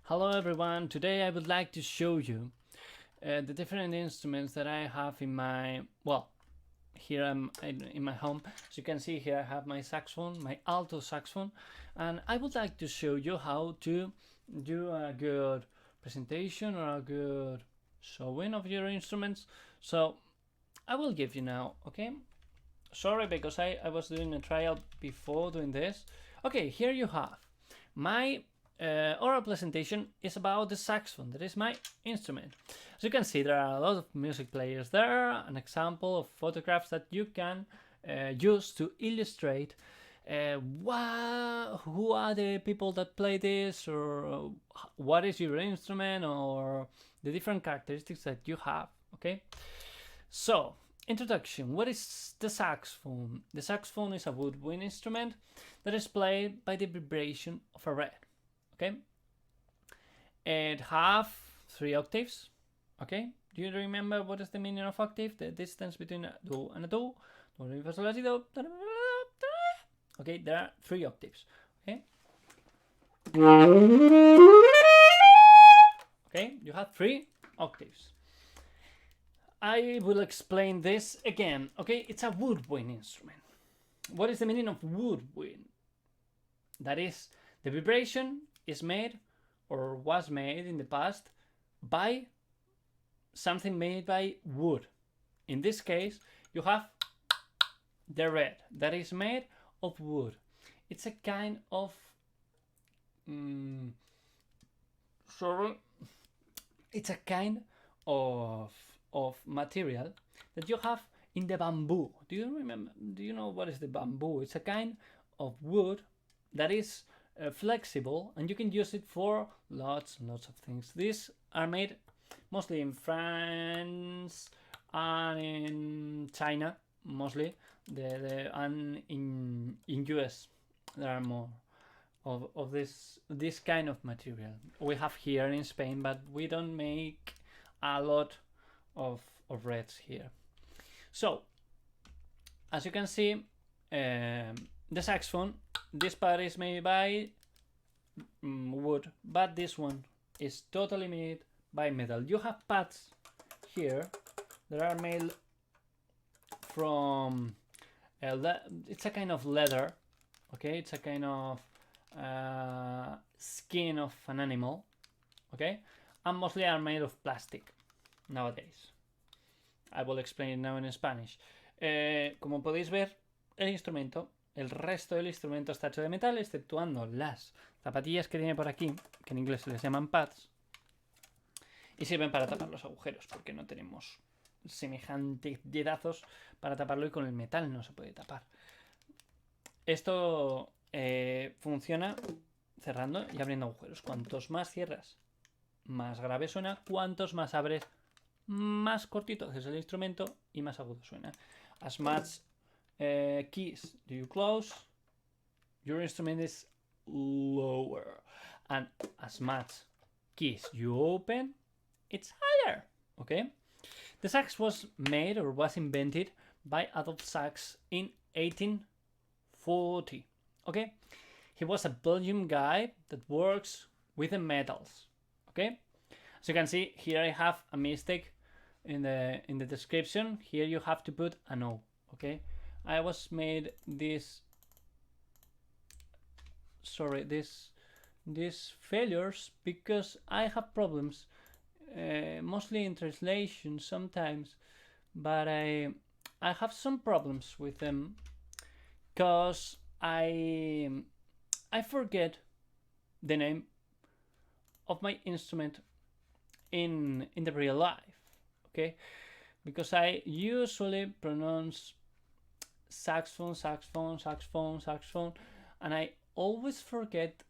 Hello everyone, today I would like to show you the different instruments that I have in my, here I'm in my home. As you can see here I have my saxophone, my alto saxophone, and I would like to show you how to do a good presentation or a good showing of your instruments. So I will give you now, okay? Sorry because I was doing a trial before doing this. Okay, here you have my oral presentation is about the saxophone. That is my instrument. As you can see, there are a lot of music players there. An example of photographs that you can use to illustrate who are the people that play this, or what is your instrument, or the different characteristics that you have. Okay, so introduction. What is the saxophone? The saxophone is a woodwind instrument that is played by the vibration of a reed. Okay, it have 3 octaves. Okay, do you remember what is the meaning of octave? The distance between a do and a do. Okay, there are 3 octaves. Okay, okay, you have 3 octaves. I will explain this again. Okay, it's a woodwind instrument. What is the meaning of woodwind? That is, the vibration is made or was made in the past by something made by wood. In this case, you have the reed that is made of wood. It's a kind of it's a kind of material that you have in the bamboo. Do you know what is the bamboo? It's a kind of wood that is flexible, and you can use it for lots and lots of things. These are made mostly France and in China, mostly and in US there are more of this kind of material. We have here in Spain, but we don't make a lot of reeds here. So as you can see, the saxophone, this part is made by wood, but this one is totally made by metal. You have pads here that are made from it's a kind of leather. Okay, it's a kind of skin of an animal. Okay, and mostly are made of plastic nowadays. I will explain it now in Spanish. Como podéis ver, el resto del instrumento está hecho de metal, exceptuando las zapatillas que tiene por aquí, que en inglés se les llaman pads, y sirven para tapar los agujeros, porque no tenemos semejantes dedazos para taparlo, y con el metal no se puede tapar. Esto funciona cerrando y abriendo agujeros. Cuantos más cierras, más grave suena. Cuantos más abres, más cortito es el instrumento y más agudo suena. As much keys do you close, your instrument is lower, and as much keys you open, it's higher. Okay, the sax was made or was invented by Adolf Sax in 1840. Okay, he was a Belgian guy that works with the metals. Okay, as you can see here, I have a mistake in the description. Here you have to put an O. Okay, I was made this failures because I have problems mostly in translation sometimes, but I have some problems with them because I forget the name of my instrument in the real life. Okay, because I usually pronounce saxophone, and I always forget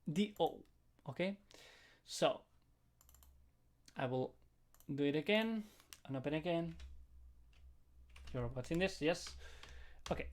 the O. Okay, so I will do it again and open again. You're watching this, yes? Okay,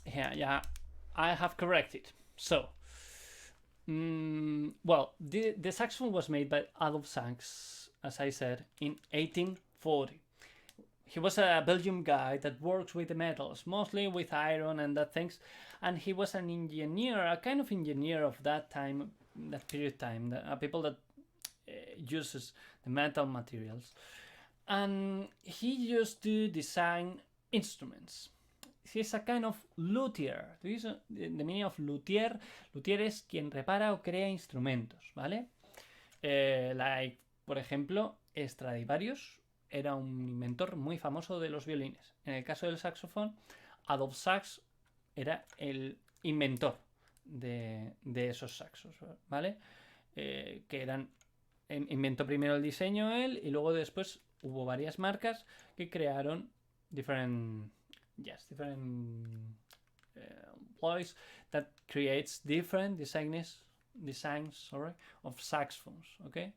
yeah, I have corrected. So the saxophone was made by Adolf Sax, as I said, in 1840. He was a Belgian guy that works with the metals, mostly with iron and that things, and he was an engineer, a kind of engineer of that time that period of time, people that uses the metal materials, and he used to design instruments. He's a kind of luthier. The meaning of luthier. Luthier es quien repara o crea instrumentos, ¿vale? Like, por ejemplo, Stradivarius era un inventor muy famoso de los violines. En el caso del saxofón, Adolphe Sax era el inventor de esos saxos, ¿vale? Que eran... Inventó primero el diseño él y luego después hubo varias marcas que crearon different employees that creates different designs of saxophones, okay?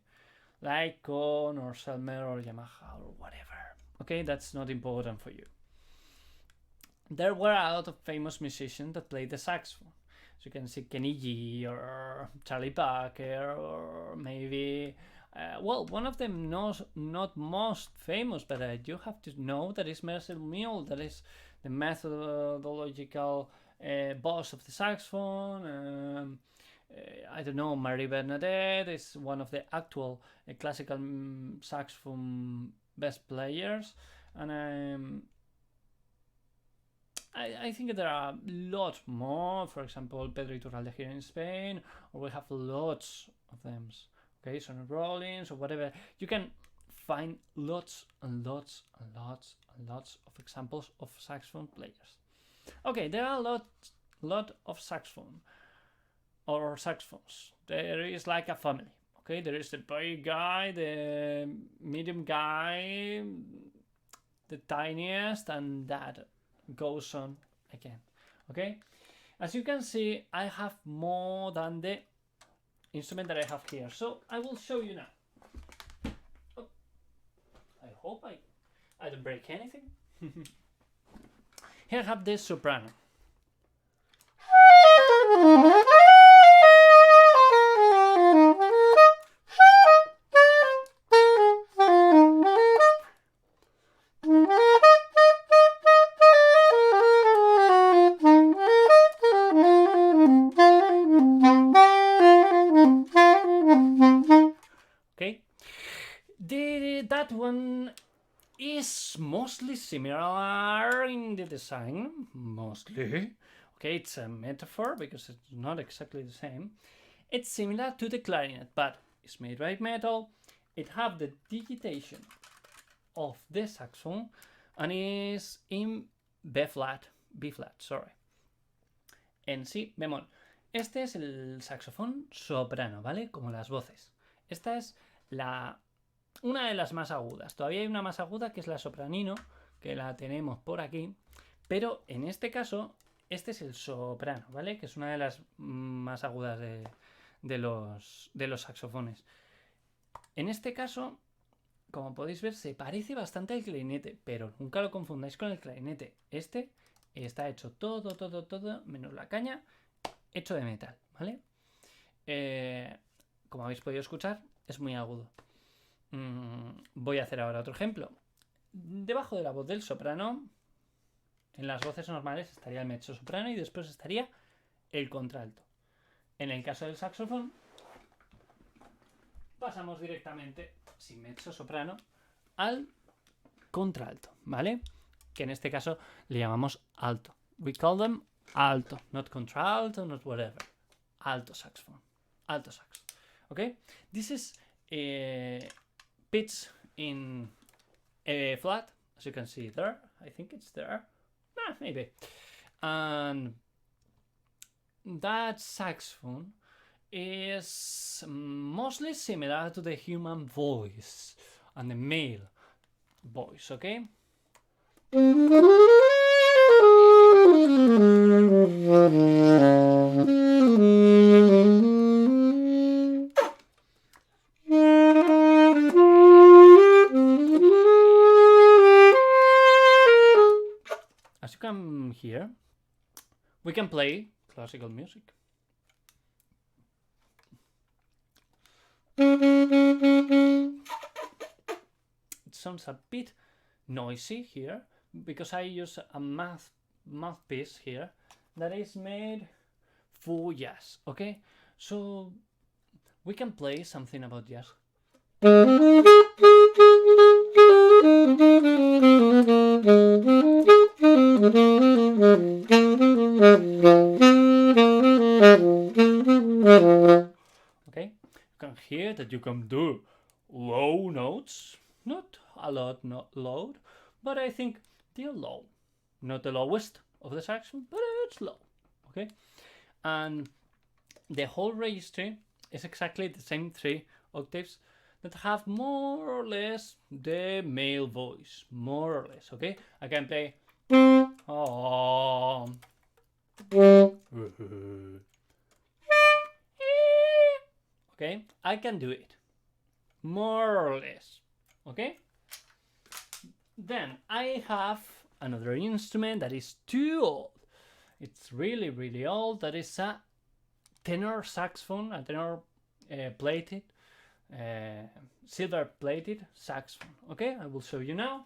Like Kohn or Selmer or Yamaha or whatever. Okay, that's not important for you. There were a lot of famous musicians that played the saxophone. So you can see Kenny G or Charlie Parker or maybe... well, one of them not most famous, but you have to know that is Marcel Mule, that is the methodological boss of the saxophone. I don't know, Marie Bernadette is one of the actual classical saxophone best players, and I think there are a lot more. For example, Pedro Iturralde here in Spain, or we have lots of them. Okay, Sonny Rollins or whatever. You can find lots and lots and lots and lots of examples of saxophone players. Okay, there are a lot of saxophone or saxophones. There is like a family. Okay, there is the big guy, the medium guy, the tiniest, and that goes on again. Okay, as you can see, I have more than the instrument that I have here, so I will show you now. Oh, I hope I don't break anything. Here I have the soprano. That one is mostly similar in the design, mostly. Okay, it's a metaphor because it's not exactly the same. It's similar to the clarinet, but it's made by metal. It have the digitation of the saxophone and is in B flat, sorry. En si bemol. Este es el saxofón soprano, ¿vale? Como las voces. Esta es una de las más agudas. Todavía hay una más aguda que es la sopranino, que la tenemos por aquí. Pero en este caso, este es el soprano, ¿vale? Que es una de las más agudas de los saxofones. En este caso, como podéis ver, se parece bastante al clarinete, pero nunca lo confundáis con el clarinete. Este está hecho todo, menos la caña, hecho de metal, ¿vale? Como habéis podido escuchar, es muy agudo. Voy a hacer ahora otro ejemplo. Debajo de la voz del soprano, en las voces normales estaría el mezzosoprano y después estaría el contralto. En el caso del saxofón, pasamos directamente, sin mezzosoprano, al contralto, ¿vale? Que en este caso le llamamos alto. We call them alto, not contralto, not whatever. Alto saxophone. Alto sax. Okay? This is pitch in A flat, as you can see there. I think it's there. Maybe. And that saxophone is mostly similar to the human voice and the male voice, okay? As you can hear, we can play classical music. It sounds a bit noisy here because I use a mouthpiece here that is made for jazz, okay? So we can play something about jazz. Okay, you can hear that you can do low notes, not a lot, not loud, but I think they're low, not the lowest of the saxophone, but it's low. Okay, and the whole register is exactly the same 3 octaves that have more or less the male voice, more or less. Okay, I can play. Oh. Okay, I can do it, more or less. Okay, then I have another instrument that is too old. It's really, really old. That is a tenor saxophone, a tenor plated, silver plated saxophone. Okay, I will show you now.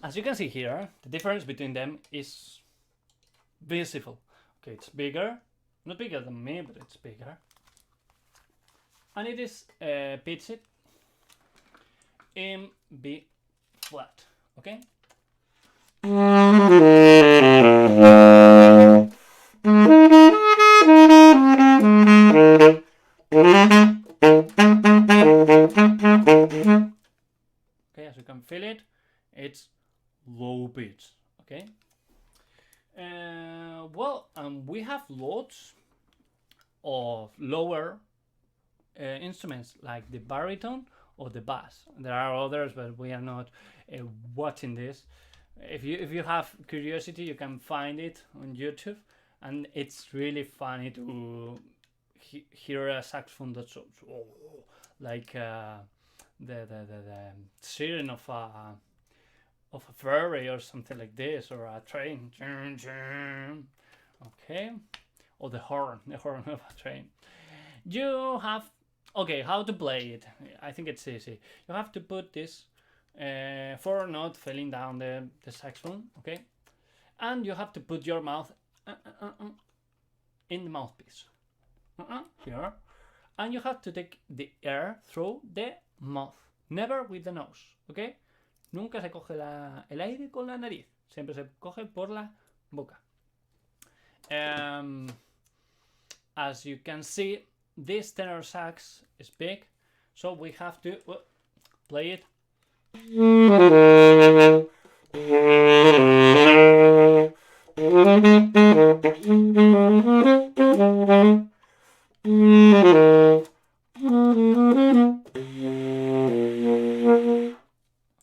As you can see here, the difference between them is visible. Okay, it's bigger, not bigger than me, but it's bigger. And it is pitched in B flat. Okay. Okay, as you can feel it, it's low pitch. Okay. Well, we have lots of lower instruments like the baritone or the bass. There are others, but we are not watching this. If you have curiosity, you can find it on YouTube, and it's really funny to hear a saxophone that sounds like the siren of a ferry or something like this, or a train. Okay, or the horn of a train. You have, okay, how to play it. I think it's easy. You have to put this for not falling down the saxophone, okay? And you have to put your mouth in the mouthpiece. Here. And you have to take the air through the mouth, never with the nose, okay? Nunca se coge el aire con la nariz, siempre se coge por la boca. As you can see, this tenor sax is big, so we have to play it.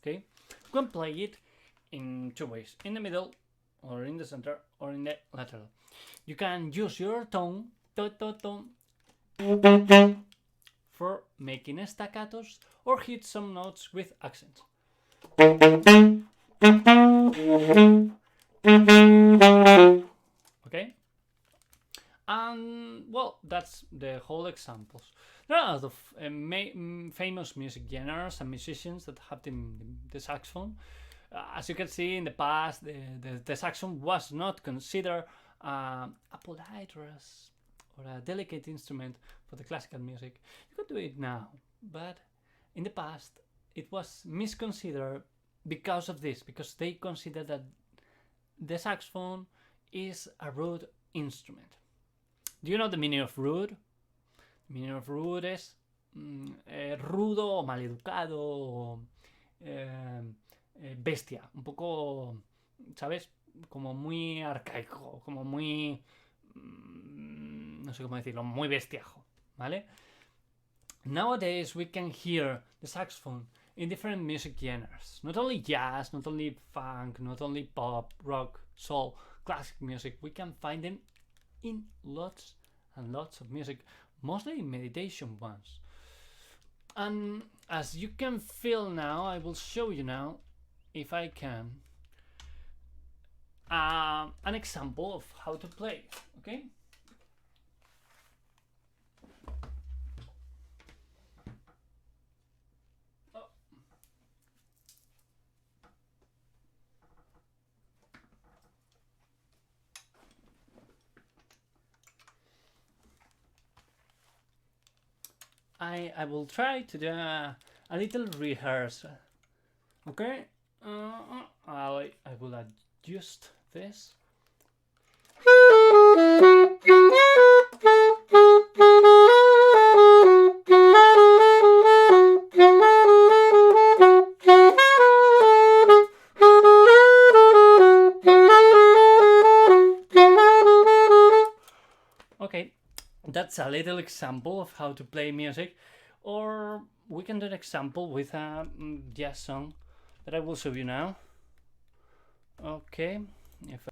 Okay, you can play it in 2 ways: in the middle, or in the center, or in the lateral. You can use your tongue for making staccatos or hit some notes with accents. Okay, and well, that's the whole examples. There are a lot of famous music genres and musicians that have the saxophone. As you can see, in the past, the saxophone was not considered a polite or a delicate instrument for the classical music. You can do it now, but in the past it was misconsidered because of this, because they consider that the saxophone is a rude instrument. Do you know the meaning of rude? The meaning of rude is rudo o maleducado o bestia, un poco, ¿sabes? Como muy arcaico, como muy, no sé cómo decirlo, muy bestiajo, ¿vale? Nowadays we can hear the saxophone in different music genres, not only jazz, not only funk, not only pop, rock, soul, classic music. We can find them in lots and lots of music, mostly in meditation ones. And as you can feel now, I will show you now, if I can, an example of how to play, okay? I will try to do a little rehearsal. Okay, I will adjust this. Okay, that's a little example of how to play music, or we can do an example with a jazz song that I will show you now. Okay, if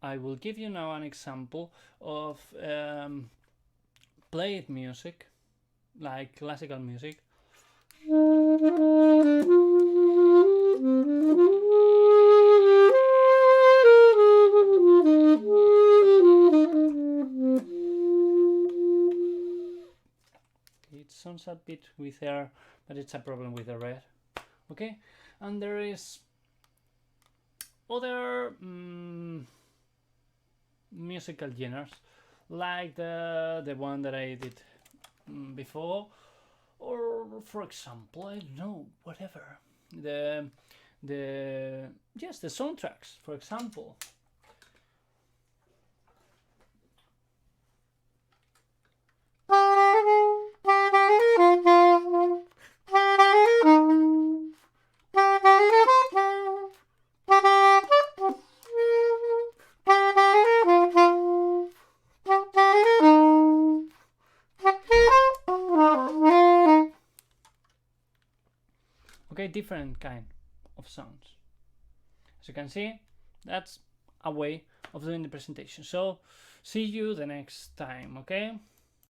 I will give you now an example of played music, like classical music. It sounds a bit with air, but it's a problem with the red. Okay, and there is other musical genres, like the one that I did before, or for example, I don't know, whatever, the soundtracks, for example. Okay, different kind of sounds. As you can see, that's a way of doing the presentation. So see you the next time, okay?